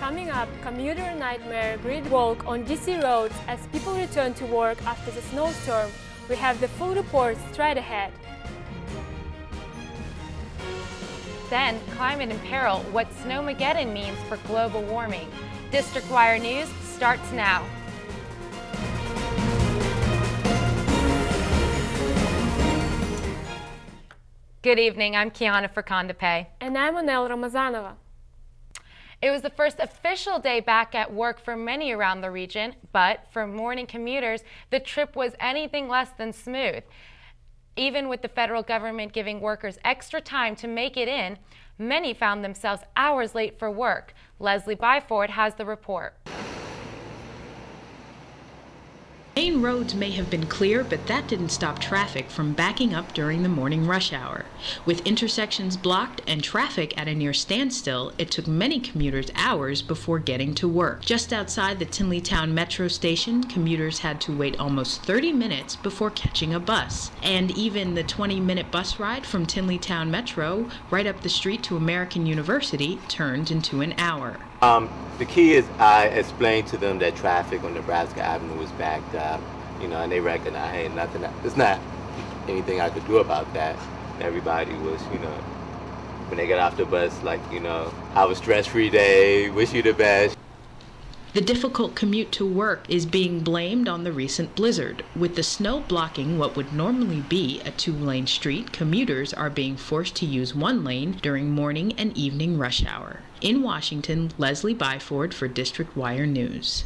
Coming up, commuter nightmare grid walk on DC roads as people return to work after the snowstorm. We have the full report straight ahead. Then, climate in peril, what Snowmageddon means for global warming. District Wire News starts now. Good evening, I'm Kiana Ferkandapay. And I'm Onel Ramazanova. It was the first official day back at work for many around the region, but for morning commuters, the trip was anything less than smooth. Even with the federal government giving workers extra time to make it in, many found themselves hours late for work. Leslie Byford has the report. Main roads may have been clear, but that didn't stop traffic from backing up during the morning rush hour. With intersections blocked and traffic at a near standstill, it took many commuters hours before getting to work. Just outside the Tinleytown Metro station, commuters had to wait almost 30 minutes before catching a bus. And even the 20-minute bus ride from Tinleytown Metro right up the street to American University turned into an hour. The key is I explained to them that traffic on Nebraska Avenue was backed up, and they recognize, hey, there's not anything I could do about that. Everybody was, when they got off the bus, like, have a stress-free day, wish you the best. The difficult commute to work is being blamed on the recent blizzard. With the snow blocking what would normally be a two-lane street, commuters are being forced to use one lane during morning and evening rush hour. In Washington, Leslie Byford for District Wire News.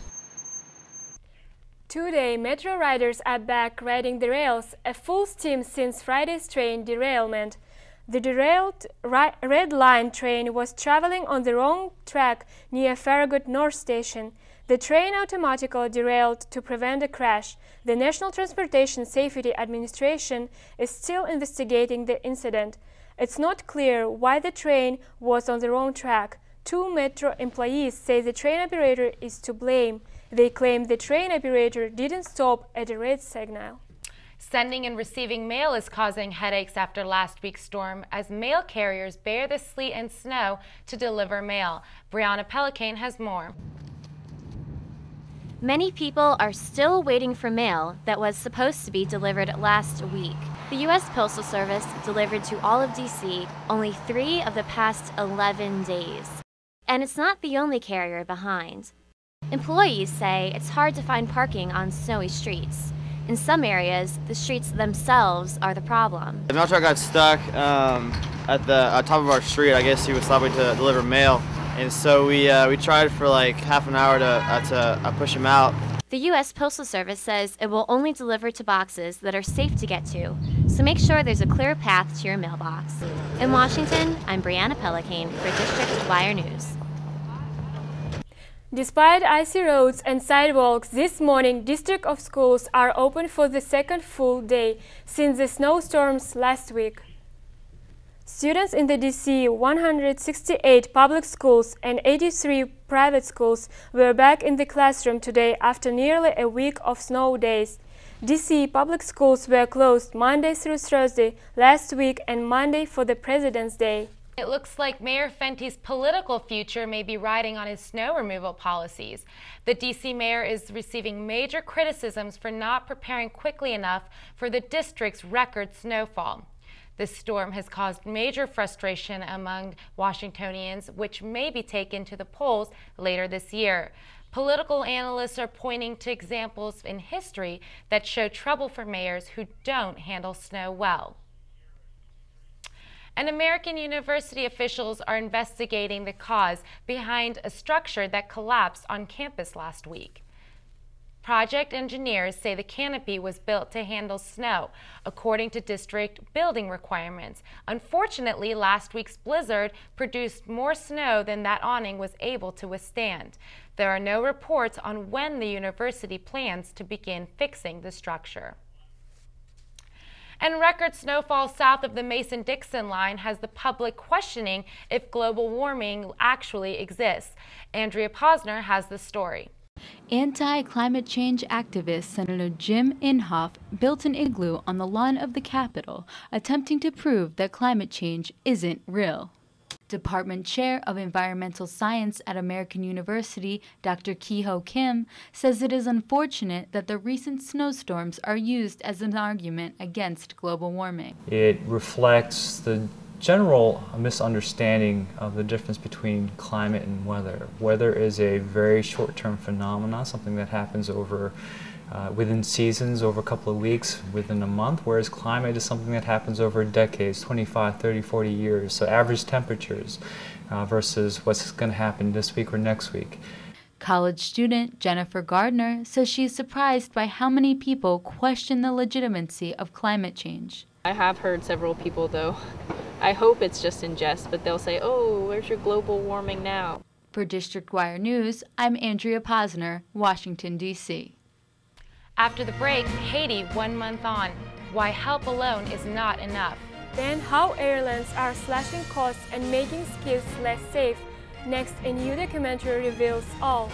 Today, Metro riders are back riding the rails at full steam since Friday's train derailment. The derailed Red Line train was traveling on the wrong track near Farragut North Station. The train automatically derailed to prevent a crash. The National Transportation Safety Administration is still investigating the incident. It's not clear why the train was on the wrong track. Two Metro employees say the train operator is to blame. They claim the train operator didn't stop at a red signal. Sending and receiving mail is causing headaches after last week's storm as mail carriers bear the sleet and snow to deliver mail. Brianna Pelicane has more. Many people are still waiting for mail that was supposed to be delivered last week. The U.S. Postal Service delivered to all of D.C. only 3 of the past 11 days. And it's not the only carrier behind. Employees say it's hard to find parking on snowy streets. In some areas, the streets themselves are the problem. The mail truck got stuck at the top of our street. I guess he was stopping to deliver mail. And so we tried for like half an hour to push him out. The U.S. Postal Service says it will only deliver to boxes that are safe to get to, so make sure there's a clear path to your mailbox. In Washington, I'm Brianna Pelicane for District Wire News. Despite icy roads and sidewalks, this morning district of schools are open for the second full day since the snowstorms last week. Students in the DC 168 public schools and 83 private schools were back in the classroom today after nearly a week of snow days. DC public schools were closed Monday through Thursday last week and Monday for the President's Day. It looks like Mayor Fenty's political future may be riding on his snow removal policies. The D.C. mayor is receiving major criticisms for not preparing quickly enough for the district's record snowfall. This storm has caused major frustration among Washingtonians, which may be taken to the polls later this year. Political analysts are pointing to examples in history that show trouble for mayors who don't handle snow well. And American University officials are investigating the cause behind a structure that collapsed on campus last week. Project engineers say the canopy was built to handle snow, according to district building requirements. Unfortunately, last week's blizzard produced more snow than that awning was able to withstand. There are no reports on when the university plans to begin fixing the structure. And record snowfall south of the Mason-Dixon line has the public questioning if global warming actually exists. Andrea Posner has the story. Anti-climate change activist Senator Jim Inhofe built an igloo on the lawn of the Capitol, attempting to prove that climate change isn't real. Department Chair of Environmental Science at American University, Dr. Ki-Ho Kim, says it is unfortunate that the recent snowstorms are used as an argument against global warming. It reflects the general misunderstanding of the difference between climate and weather. Weather is a very short-term phenomenon, something that happens over within seasons, over a couple of weeks, within a month, whereas climate is something that happens over decades, 25, 30, 40 years. So average temperatures versus what's going to happen this week or next week. College student Jennifer Gardner says she's surprised by how many people question the legitimacy of climate change. I have heard several people, though. I hope it's just in jest, but they'll say, "Oh, where's your global warming now?" For District Wire News, I'm Andrea Posner, Washington, D.C. After the break, Haiti 1 month on. Why help alone is not enough. Then how airlines are slashing costs and making skies less safe. Next, a new documentary reveals all.